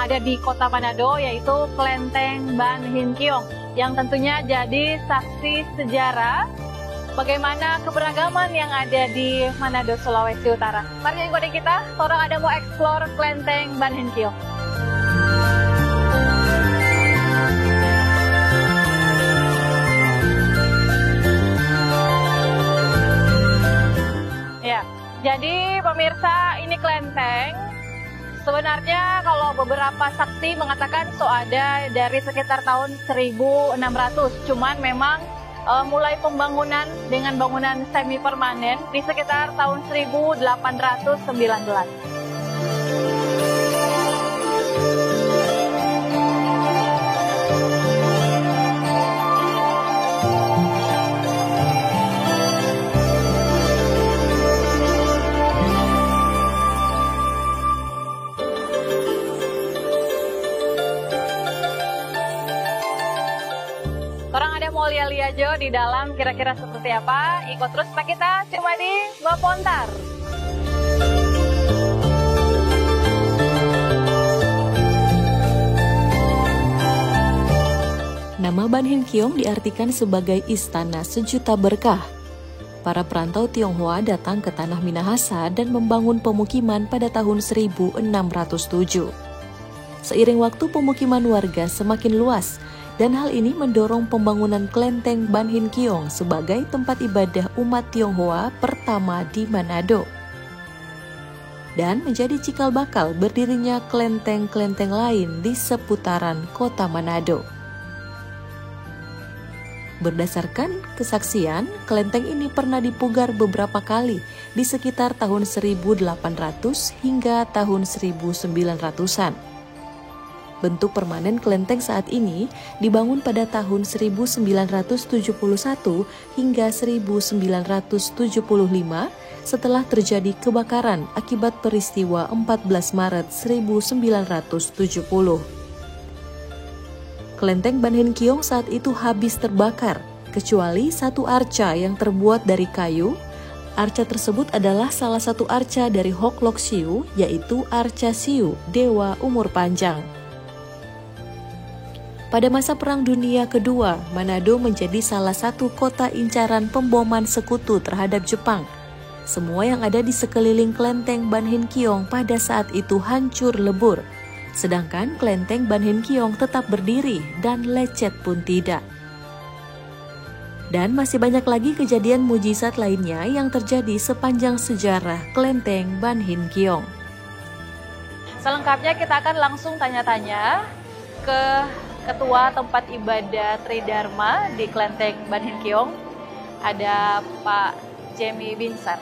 ada di kota Manado, yaitu Kelenteng Ban Hin Kiong, yang tentunya jadi saksi sejarah bagaimana keberagaman yang ada di Manado, Sulawesi Utara. Mari ikuti kita, orang ada mau explore Kelenteng Ban Hin Kiong. Ya, jadi pemirsa, ini kelenteng. Sebenarnya kalau beberapa saksi mengatakan ada dari sekitar tahun 1600, cuman memang mulai pembangunan dengan bangunan semi permanen di sekitar tahun 1819. Orang ada mau lihat-lihat Jo di dalam kira-kira seperti apa? Ikut terus Pak kita, coba di Bapontar. Nama Ban Hin Kiong diartikan sebagai istana sejuta berkah. Para perantau Tionghoa datang ke tanah Minahasa dan membangun pemukiman pada tahun 1607. Seiring waktu pemukiman warga semakin luas, dan hal ini mendorong pembangunan Kelenteng Ban Hin Kiong sebagai tempat ibadah umat Tionghoa pertama di Manado. Dan menjadi cikal bakal berdirinya kelenteng-kelenteng lain di seputaran kota Manado. Berdasarkan kesaksian, kelenteng ini pernah dipugar beberapa kali di sekitar tahun 1800 hingga tahun 1900-an. Bentuk permanen kelenteng saat ini dibangun pada tahun 1971 hingga 1975 setelah terjadi kebakaran akibat peristiwa 14 Maret 1970. Kelenteng Ban Hin Kiong saat itu habis terbakar, kecuali satu arca yang terbuat dari kayu. Arca tersebut adalah salah satu arca dari Hok Lok Siu, yaitu arca Siu, dewa umur panjang. Pada masa Perang Dunia Kedua, Manado menjadi salah satu kota incaran pemboman sekutu terhadap Jepang. Semua yang ada di sekeliling kelenteng Ban Hin Kiong pada saat itu hancur lebur. Sedangkan kelenteng Ban Hin Kiong tetap berdiri dan lecet pun tidak. Dan masih banyak lagi kejadian mujizat lainnya yang terjadi sepanjang sejarah kelenteng Ban Hin Kiong. Selengkapnya kita akan langsung tanya-tanya ke Ketua Tempat Ibadah Tridharma di Kelenteng Ban Hin Kiong, ada Pak Jemi Binsar.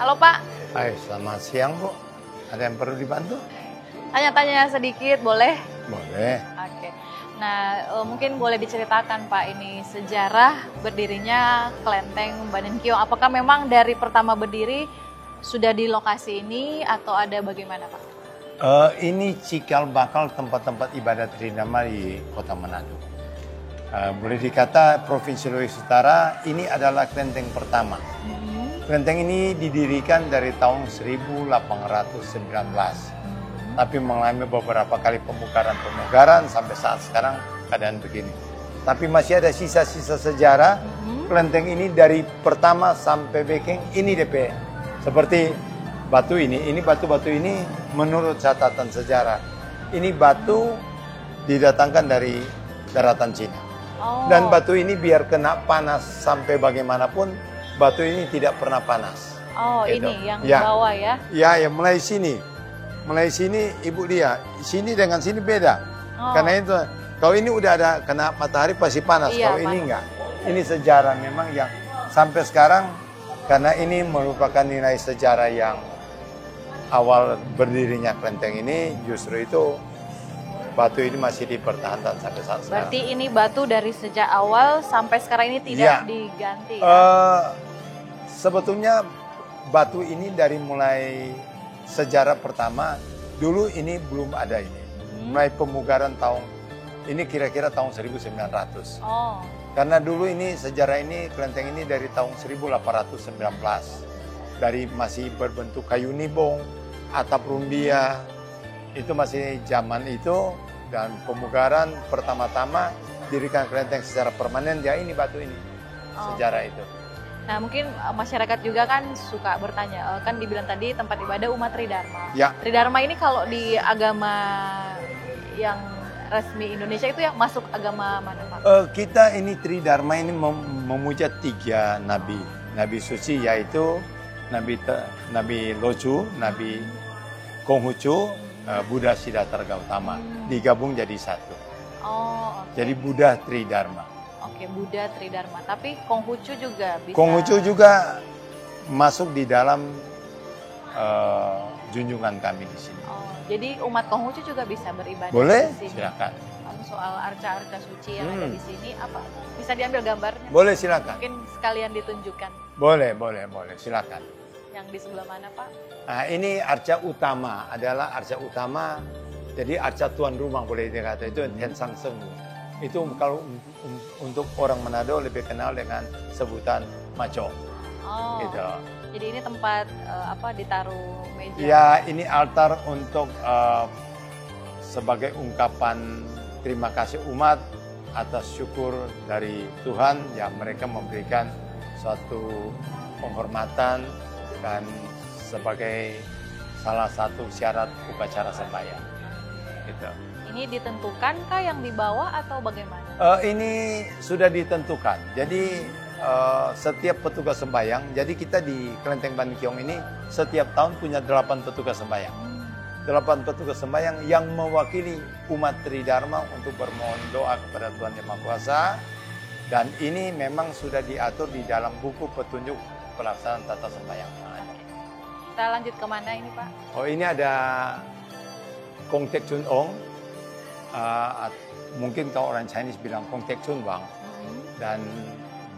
Halo Pak. Hai, selamat siang Bu. Ada yang perlu dibantu? Tanya-tanya sedikit boleh? Boleh. Oke. Nah, mungkin boleh diceritakan Pak ini sejarah berdirinya Kelenteng Ban Hin Kiong. Apakah memang dari pertama berdiri sudah di lokasi ini atau ada bagaimana Pak? Ini cikal bakal tempat-tempat ibadat Tridharma di Kota Manado. Boleh dikata Provinsi Sulawesi Utara ini adalah kelenteng pertama. Kelenteng ini didirikan dari tahun 1819. Tapi mengalami beberapa kali pemugaran sampai saat sekarang keadaan begini. Tapi masih ada sisa-sisa sejarah. Kelenteng ini dari pertama sampai Bekeng ini DP. Seperti batu ini batu-batu ini menurut catatan sejarah, ini batu didatangkan dari daratan Cina. Dan batu ini biar kena panas sampai bagaimanapun, batu ini tidak pernah panas. Oh gitu. Ini yang ya. bawah ya? Ya, yang mulai sini ibu dia, sini dengan sini beda. Karena itu, kalau ini udah ada kena matahari pasti panas, kalau ini enggak. Ini sejarah memang yang sampai sekarang, karena ini merupakan nilai sejarah yang awal berdirinya kelenteng ini, justru itu batu ini masih dipertahankan sampai saat sekarang. Berarti ini batu dari sejak awal sampai sekarang ini tidak diganti ya? Sebetulnya batu ini dari mulai sejarah pertama, dulu ini belum ada ini. Mulai pemugaran ini kira-kira tahun 1900. Karena dulu ini sejarah ini, kelenteng ini dari tahun 1819. Dari masih berbentuk kayu nibong, atap rumbia, Itu masih zaman itu, dan pemugaran pertama-tama dirikan kelenteng secara permanen, ya ini batu ini. Sejarah itu. Nah mungkin masyarakat juga kan suka bertanya, kan dibilang tadi tempat ibadah umat Tridharma. Ya. Tridharma ini kalau di agama yang resmi Indonesia itu yang masuk agama mana Pak? Kita ini Tridharma ini memuja 3 nabi. Nabi suci yaitu Nabi Locu, Nabi Konghucu, Buddha Siddhartha Gautama. Digabung jadi satu. Oh, okay. Jadi Buddha Tridharma. Oke, Buddha Tridharma. Tapi Konghucu juga bisa. Konghucu juga masuk di dalam junjungan kami di sini. Oh, jadi umat Konghucu juga bisa beribadah Boleh? di sini. Silakan. Soal arca-arca suci yang ada di sini, apa bisa diambil gambarnya? Boleh, silakan. Mungkin sekalian ditunjukkan. Boleh, silakan. Yang di sebelah mana Pak? Nah, ini arca utama, adalah arca utama. Jadi arca tuan rumah boleh dikata, itu Tensang Semu. Itu kalau untuk orang Manado lebih kenal dengan sebutan maco. Oh. Gitu. Jadi ini tempat ditaruh meja. Ya, ini altar untuk sebagai ungkapan terima kasih umat atas syukur dari Tuhan yang mereka memberikan suatu penghormatan dan sebagai salah satu syarat upacara sembahyang. Gitu. Ini ditentukankah yang dibawa atau bagaimana? Ini sudah ditentukan. Jadi setiap petugas sembahyang, jadi kita di Kelenteng Ban Kiong ini setiap tahun punya 8 petugas sembahyang. 8 petugas sembahyang yang mewakili umat Tridharma untuk bermohon doa kepada Tuhan Yang Maha Kuasa. Dan ini memang sudah diatur di dalam buku petunjuk pelaksanaan tata sembahyang. Kita lanjut kemana ini Pak? Oh, ini ada Kong Tek Chun Ong. Mungkin kalau orang Chinese bilang Kong Tek Chun Wang. Dan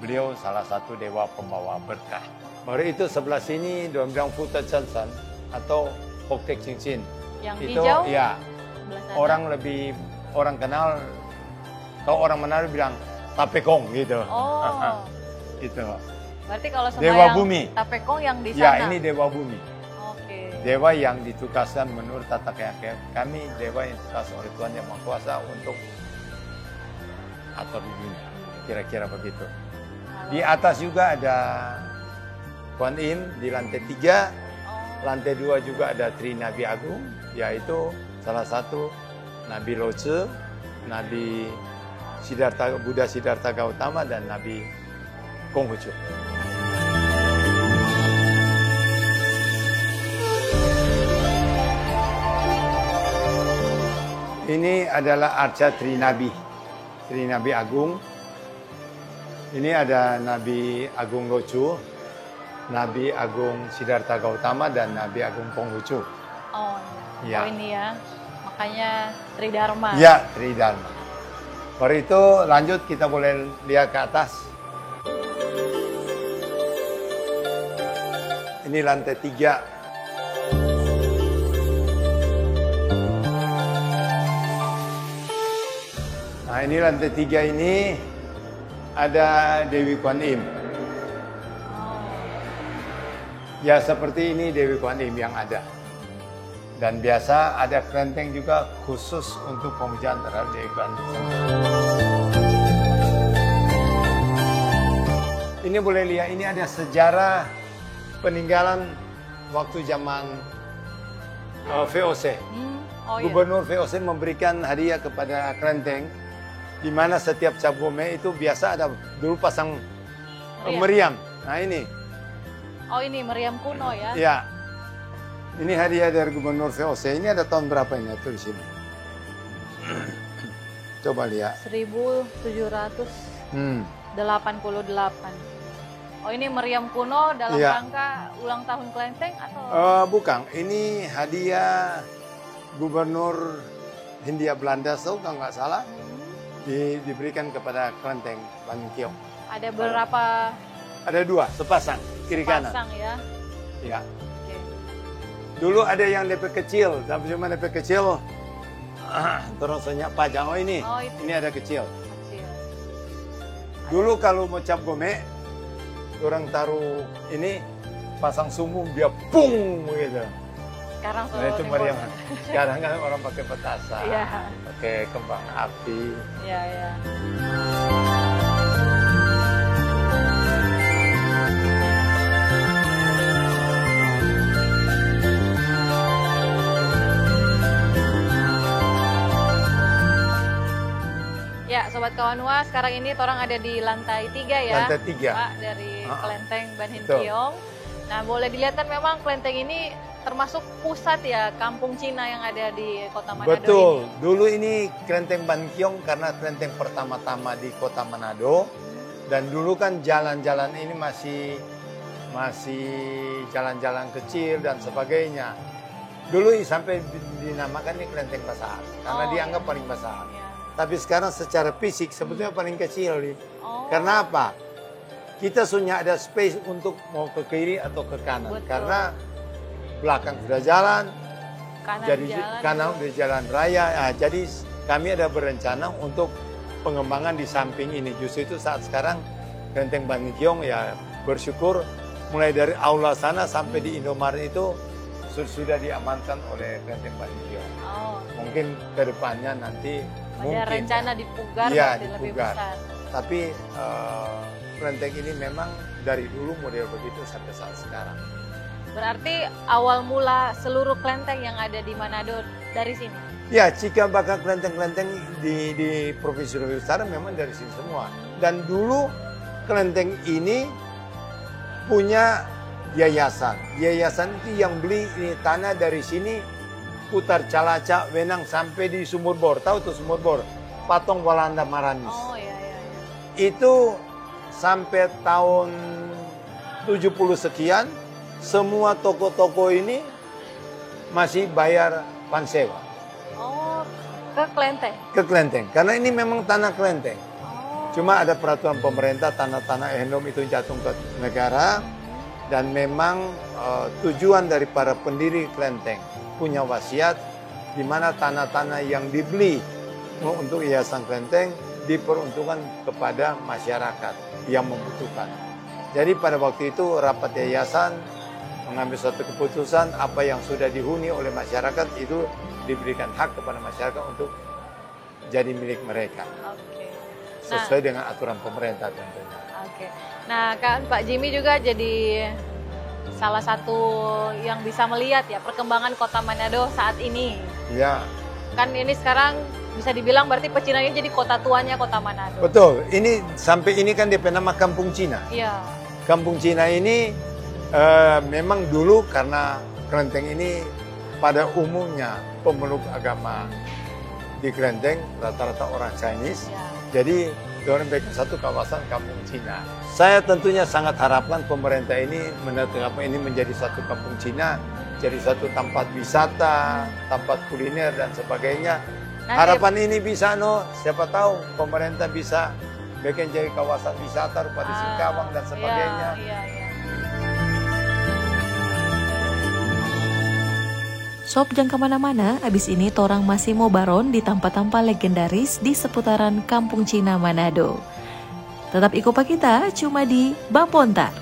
beliau salah satu dewa pembawa berkah. Baru itu sebelah sini dia bilang Futa Chan San atau Kong Tek Chin Chin. Yang itu hijau? Ya. Orang kenal, kalau orang Manado bilang Tapekong gitu. Oh. Itu. Berarti kalau Dewa sembahyang bumi. Tapekong yang di sana? Ya, ini Dewa Bumi. Oke. Dewa yang ditugaskan menurut tata keyakinan kami, dewa yang ditugaskan oleh Tuhan Yang Maha Kuasa untuk atur dunia. Kira-kira begitu. Di atas juga ada Kuan Im di lantai 3. Lantai 2 juga ada Tri Nabi Agung, yaitu salah satu Nabi Loce, Nabi Buddha Siddhartha Gautama, dan Nabi Konghucu. Ini adalah arca Tri Nabi Agung. Ini ada Nabi Agung Locu, Nabi Agung Siddhartha Gautama, dan Nabi Agung Konghucu. Oh, ya. Oh ini ya, makanya Tridharma. Ya, Tridharma. Baru itu lanjut kita boleh lihat ke atas. Ini lantai 3. Nah, ini lantai 3 ini ada Dewi Kuan Im. Ya, seperti ini Dewi Kuan Im yang ada. Dan biasa ada kelenteng juga khusus untuk pemujaan terhadap Dewi Kuan Im. Ini boleh lihat, ini ada sejarah peninggalan waktu zaman VOC. Oh, Gubernur VOC memberikan hadiah kepada kelenteng, di mana setiap cap gome itu biasa ada dulu pasang meriam. Nah ini. Oh ini meriam kuno ya? Ya. Ini hadiah dari Gubernur VOC. Ini ada tahun berapa ini tuh di sini? Coba lihat. 1788. Oh ini meriam kuno dalam rangka ulang tahun kelenteng atau? Bukan. Ini hadiah Gubernur Hindia Belanda kalau nggak salah. Diberikan kepada kelenteng Ban Kiong. Ada berapa? Ada 2, sepasang, kiri kanan. Sepasang ya? Ya. Okay. Dulu ada yang DP kecil, tapi cuma DP kecil, terus banyak pajang. Oh ini, ini ada kecil. Dulu kalau mau cap gome, orang taruh ini, pasang sumbu, dia pung gitu. Sekarang nah, itu meriam. Sekarang kan orang pakai petasan, Iya. pakai kembang api. Iya, iya. Ya, Sobat Kawanua, sekarang ini orang ada di lantai 3 ya, Lantai 3. Pak, dari Kelenteng Ban Hin Betul. Kiong. Nah, boleh dilihat kan memang Kelenteng ini termasuk pusat ya, kampung Cina yang ada di Kota Manado Betul. ini. Dulu ini Kelenteng Ban Kiong karena kelenteng pertama-tama di Kota Manado. Dan dulu kan jalan-jalan ini masih jalan-jalan kecil dan sebagainya. Dulu sampai dinamakan ini Kelenteng Besar karena Oh, dianggap iya. paling besar. Ya. Tapi sekarang secara fisik sebetulnya paling kecil nih. Oh, Karena apa? Kita sudah ada space untuk mau ke kiri atau ke kanan. Betul. Karena belakang sudah jalan, kanan jadi jalan, kanan udah jalan raya. Nah, jadi kami ada berencana untuk pengembangan di samping ini. Justru itu saat sekarang Kelenteng Ban Hin Kiong ya bersyukur mulai dari aula sana sampai di Indomaret itu sudah diamankan oleh Kelenteng Ban Hin Kiong. Oh, Mungkin ke depannya nanti ada mungkin rencana dipugar Iya, jadi lebih dipugar. besar. Tapi kelenteng ini memang dari dulu model begitu sampai saat sekarang. Berarti awal mula seluruh kelenteng yang ada di Manado dari sini. Ya, jika bakal kelenteng-kelenteng di Provinsi Sulawesi Utara memang dari sini semua. Dan dulu kelenteng ini punya yayasan. Yayasan itu yang beli ini tanah dari sini putar Calaca, Wenang sampai di Sumur Bor. Tahu tuh Sumur Bor? Patung Walanda Maranis. Oh, iya, iya, iya. Itu sampai tahun 70 sekian, semua toko-toko ini masih bayar pansewa Oh, ke kelenteng. ke kelenteng. Karena ini memang tanah kelenteng. Oh, Cuma ada peraturan pemerintah tanah-tanah enom itu jatuh ke negara. Dan memang tujuan dari para pendiri kelenteng punya wasiat di mana tanah-tanah yang dibeli untuk yayasan kelenteng diperuntukkan kepada masyarakat yang membutuhkan. Jadi pada waktu itu rapat yayasan mengambil suatu keputusan apa yang sudah dihuni oleh masyarakat itu diberikan hak kepada masyarakat untuk jadi milik mereka. oke. Sesuai dengan aturan pemerintah tentunya. Oke. Nah, kan Pak Jimmy juga jadi salah satu yang bisa melihat ya perkembangan Kota Manado saat ini. Ya, Kan ini sekarang bisa dibilang berarti Pecinan ini jadi kota tuanya Kota Manado. betul. Ini sampai ini kan DP nama Kampung Cina. Iya. Kampung Cina ini memang dulu karena kelenteng ini pada umumnya pemeluk agama di kelenteng rata-rata orang Chinese. Iya. Jadi orang bikin satu kawasan Kampung Cina. Saya tentunya sangat harapkan pemerintah ini menetapkan ini menjadi satu Kampung Cina, jadi satu tempat wisata, tempat kuliner dan sebagainya. Harapan ini bisa siapa tahu pemerintah bisa bikin jadi kawasan wisata rupa di Singkawang dan sebagainya. Iya, iya, iya. Sob jangan kemana-mana, abis ini torang masih mau baron di tempat-tempat legendaris di seputaran Kampung Cina Manado. Tetap ikupa kita cuma di Bapontar.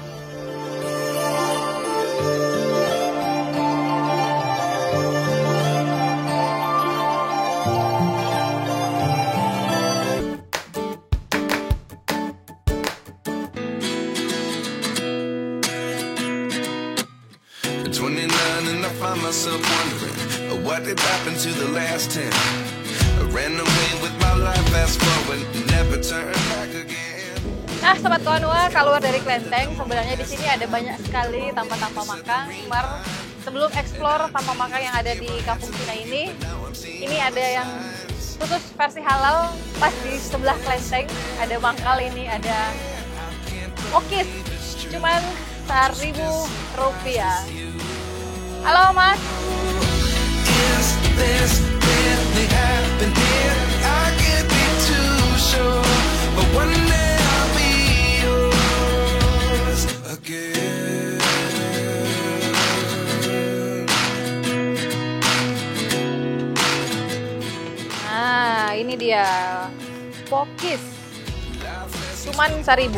At 29 and I find myself wondering what did happen to the last 10. I ran away with my life, fast forward, never turn back again. Nah, Sobat Kawanua, keluar dari kelenteng, sebenarnya di sini ada banyak sekali tanpa makan. Sebelum eksplor tanpa makan yang ada di Kampung Cina ini ada yang khusus versi halal pas di sebelah kelenteng. Ada mangkal ini, ada okis, cuman Rp1.000. Halo Mas. Is this really happening? I can't be too sure, but one day I'll be yours again. Nah, ini dia pokis. Cuman 1.000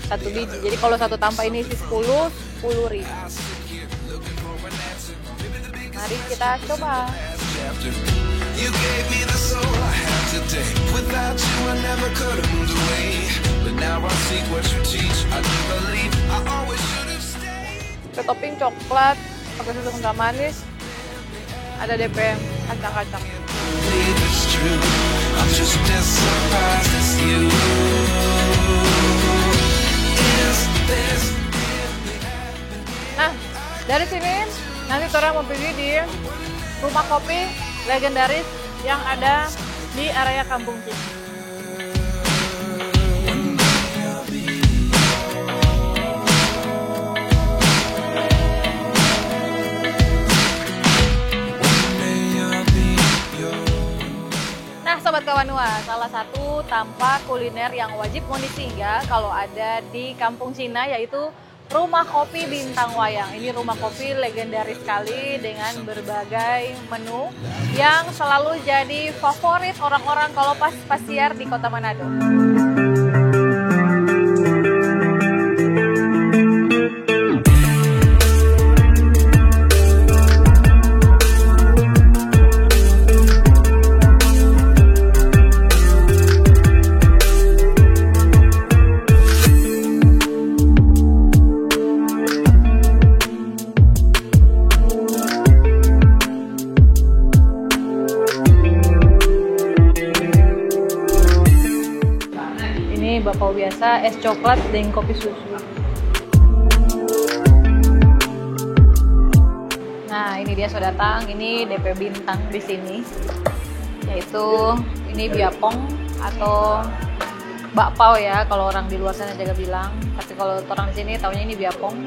satu biji. Jadi kalau satu tampak ini isi 10.000. Mari kita coba. chapter. You gave me the soul I have today. Without you, I never could have moved away. But now I seek what you teach. I do believe I always should have stayed. Ke topping coklat, pakai susu kental manis, ada DP kacang-kacang. Believe it's true. I'm just as surprised as you. Is this really happening? Nah, dari sini nanti Tora mau pergi di rumah kopi legendaris yang ada di area Kampung Cina. Nah, Sobat Kawanua, salah satu tampak kuliner yang wajib mau disinggah kalau ada di Kampung Cina yaitu Rumah Kopi Bintang Wayang. Ini rumah kopi legendaris sekali dengan berbagai menu yang selalu jadi favorit orang-orang kalau pas siar di Kota Manado. Bakpao biasa, es coklat, dan kopi susu. Nah, ini dia sudah datang. Ini DP bintang di sini, yaitu ini biapong atau bakpao ya, kalau orang di luar sana juga bilang. Tapi kalau orang di sini taunya ini biapong.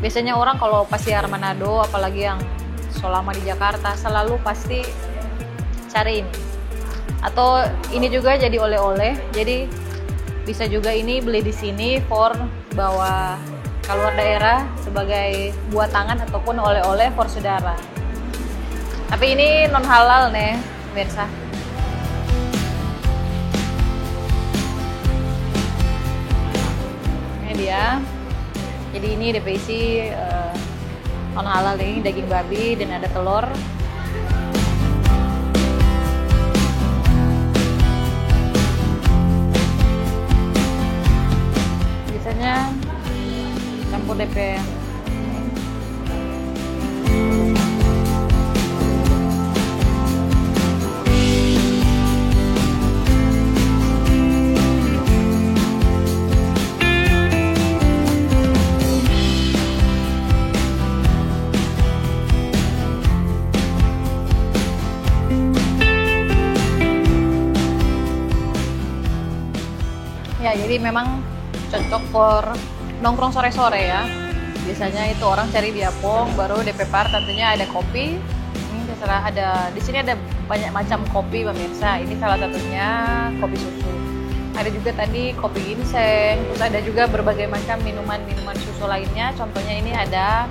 Biasanya orang kalau pas siar Manado, apalagi yang selama di Jakarta, selalu pasti cari ini. Atau ini juga jadi oleh-oleh, jadi bisa juga ini beli di sini for bawa keluar daerah sebagai buat tangan ataupun oleh-oleh for saudara. Tapi ini non halal nih, pemirsa. Ini dia. Jadi ini DP isi non halal nih, daging babi dan ada telur. Campur DP. Ya, jadi memang cocok for nongkrong sore-sore ya. Biasanya itu orang cari biapong, baru DP par tentunya ada kopi. Ini terserah ada, di sini ada banyak macam kopi pemirsa. Ini salah satunya kopi susu. Ada juga tadi kopi ginseng, terus ada juga berbagai macam minuman susu lainnya. Contohnya ini ada,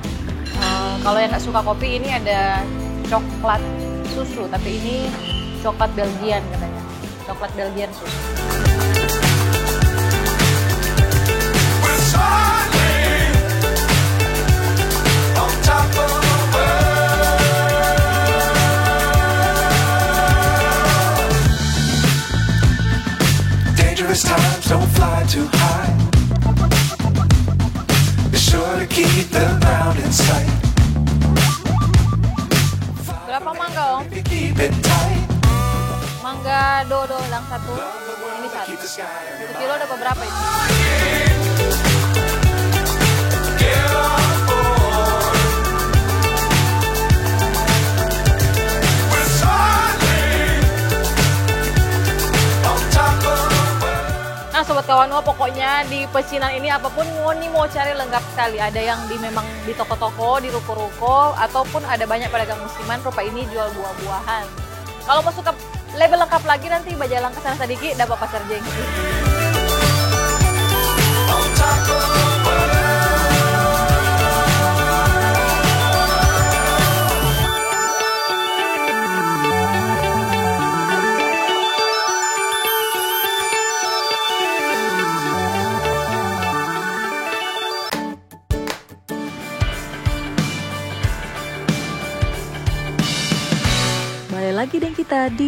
kalau yang nggak suka kopi ini ada coklat susu, tapi ini coklat Belgian katanya. Coklat Belgian susu. Times don't fly too high. Be sure to keep the ground in sight. Berapa mangga om? Keep it tight. Mangga dodo yang satu, ini satu. 1 kilo ada beberapa ini? Nah Sobat Kawanua, pokoknya di pecinan ini apapun ngoni mau cari lengkap sekali. Ada yang memang di toko-toko, di ruko-ruko, ataupun ada banyak pedagang musiman, rupa ini jual buah-buahan. Kalau mau suka label lengkap lagi nanti bajalang ke sana sedikit dapat pasar jengki.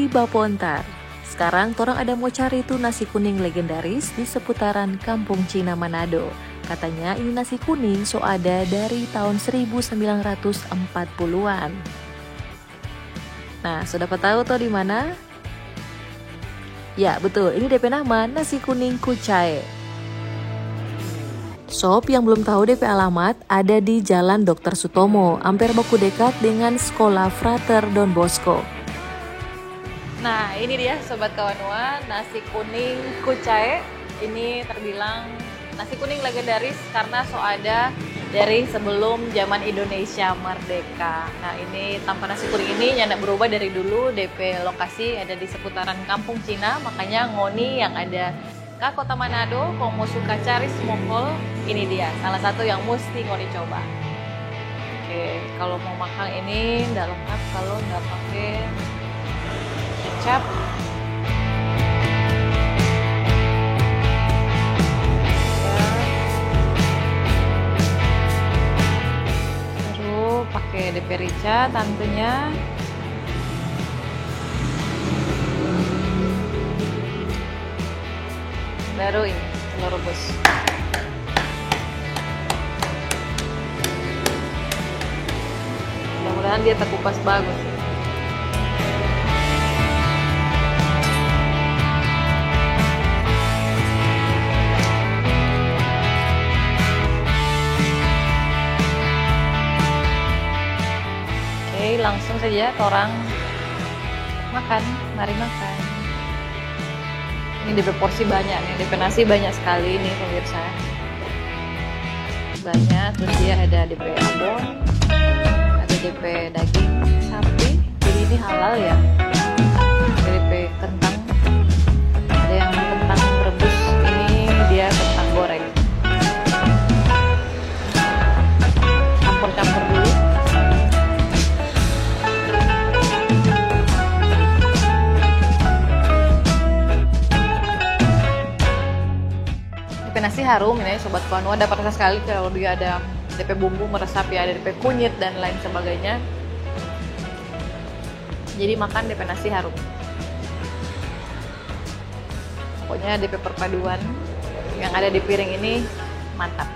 di Bapontar. Sekarang torang ada mau cari tuh nasi kuning legendaris di seputaran Kampung Cina Manado. Katanya ini nasi kuning so ada dari tahun 1940-an. Nah, sudah tahu tuh di mana? Ya, betul. Ini DP nama nasi kuning Kucai. Shop yang belum tahu DP alamat ada di Jalan Dr. Sutomo, hampir baku dekat dengan Sekolah Frater Don Bosco. Nah, ini dia Sobat Kawanua, nasi kuning Kucai. Ini terbilang nasi kuning legendaris karena so ada dari sebelum zaman Indonesia merdeka. Nah, ini tanpa nasi kuning ini yang berubah dari dulu. DP lokasi ada di seputaran Kampung Cina, makanya ngoni yang ada ke Kota Manado, kalau mau suka cari smokol, ini dia salah satu yang mesti ngoni coba. Oke, kalau mau makan ini nggak lengkap kalau nggak pakai kecap. Baru pakai DP rica tentunya. Baru ini telur rebus. Mudah-mudahan dia terkupas bagus. Oke, langsung saja orang makan. Mari makan. Ini DP porsi banyak nih, DP nasi banyak sekali nih pemirsa. Banyak, terus dia ada DP abon, ada DP daging sapi, jadi ini halal ya. Ada DP kentang, ada yang kentang rebus, ini dia kentang goreng. Campur-campur dulu. DP nasi harum ini Sobat Kawanua, dapat rasa sekali kalau dia ada DP bumbu meresap ya, ada DP kunyit dan lain sebagainya. Jadi makan DP nasi harum. Pokoknya DP perpaduan yang ada di piring ini mantap.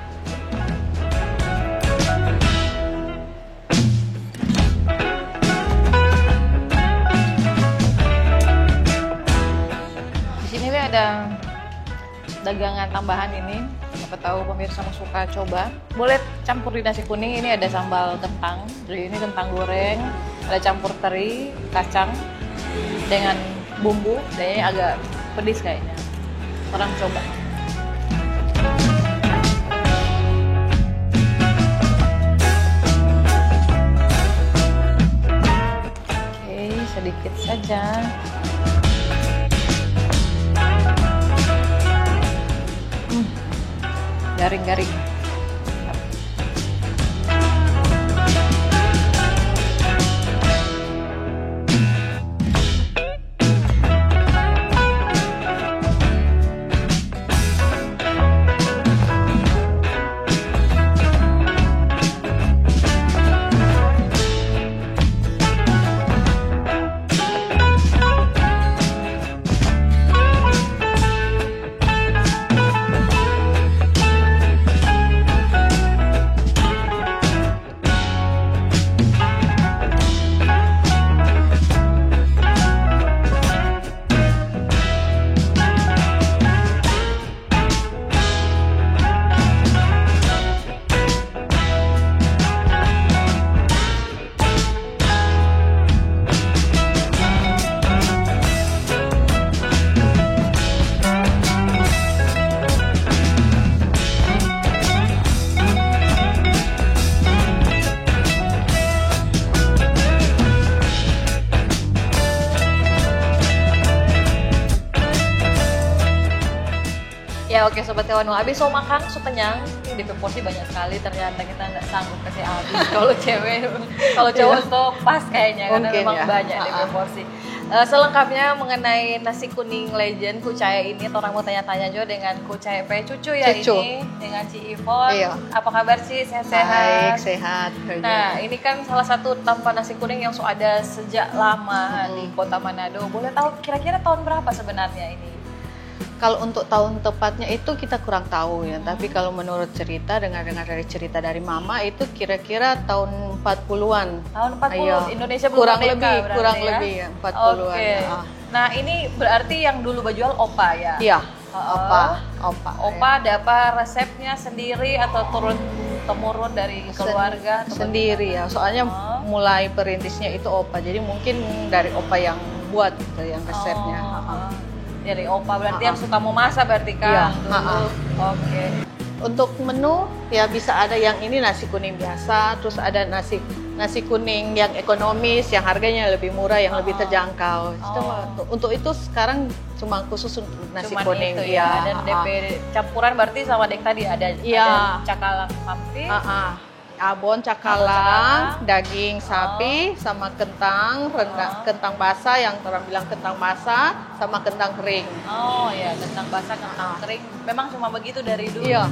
Di sini ada dagangan tambahan ini, siapa tahu pemirsa mau suka coba, boleh campur di nasi kuning. Ini ada sambal kentang, jadi ini kentang goreng, ada campur teri, kacang dengan bumbu, dan ini agak pedis kayaknya. Orang coba. Oke, sedikit saja. Garing-garing. Ya oke Sobat Kawan, abis so makan, so kenyang, di porsi banyak sekali, ternyata kita nggak sanggup kasih habis. Kalau cewek, kalau cowok tuh pas kayaknya, karena Mungkin memang ya. banyak di porsi. Selengkapnya mengenai nasi kuning legend Kucaya ini, orang mau tanya-tanya juga dengan Kucaya P Cucu ya Cucu. ini, dengan Ci Ivon. Iya. Apa kabar sih, sehat-sehat? Baik, sehat. Nah, ini kan salah satu tanpa nasi kuning yang sudah ada sejak lama di Kota Manado. Boleh tahu kira-kira tahun berapa sebenarnya ini? Kalau untuk tahun tepatnya itu kita kurang tahu ya, tapi kalau menurut cerita, dengar-dengar dari cerita dari Mama itu kira-kira tahun 40-an. Tahun 40, Iya. Indonesia belum kurang merdeka lebih, berarti kurang ya? lebih ya, 40-an. Oke. Ya. Nah, ini berarti yang dulu berjual Opa ya? Iya, Heeh. Opa. Ada apa resepnya sendiri atau turun-temurun dari keluarga? atau Sendiri ya, soalnya mulai perintisnya itu Opa, jadi mungkin dari Opa yang buat gitu, yang resepnya. Dari Opa berarti yang suka memasak berarti kan? Iya, dulu. Oke. Untuk menu ya bisa ada yang ini nasi kuning biasa, terus ada nasi kuning yang ekonomis, yang harganya lebih murah, yang lebih terjangkau. Untuk itu sekarang cuma khusus untuk nasi Cuman kuning itu ya. Dan DP campuran berarti sama dek tadi ada cakalang mampir. Abon, cakalang, daging sapi, sama kentang, kentang basah yang orang bilang kentang basah, sama kentang kering. Oh ya, kentang basah, kentang kering. Memang cuma begitu dari dulu. Iya.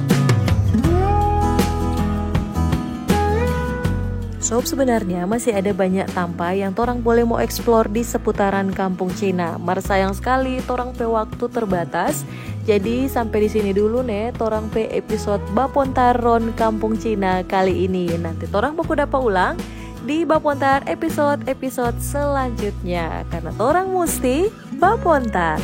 Sob, sebenarnya masih ada banyak tampa yang torang boleh mau eksplor di seputaran Kampung Cina. Mar sayang sekali torang pe waktu terbatas. Jadi sampai di sini dulu nih torang pe episode Bapontaron Kampung Cina kali ini. Nanti torang baku dapat ulang di Bapontar episode selanjutnya karena torang mesti Bapontar.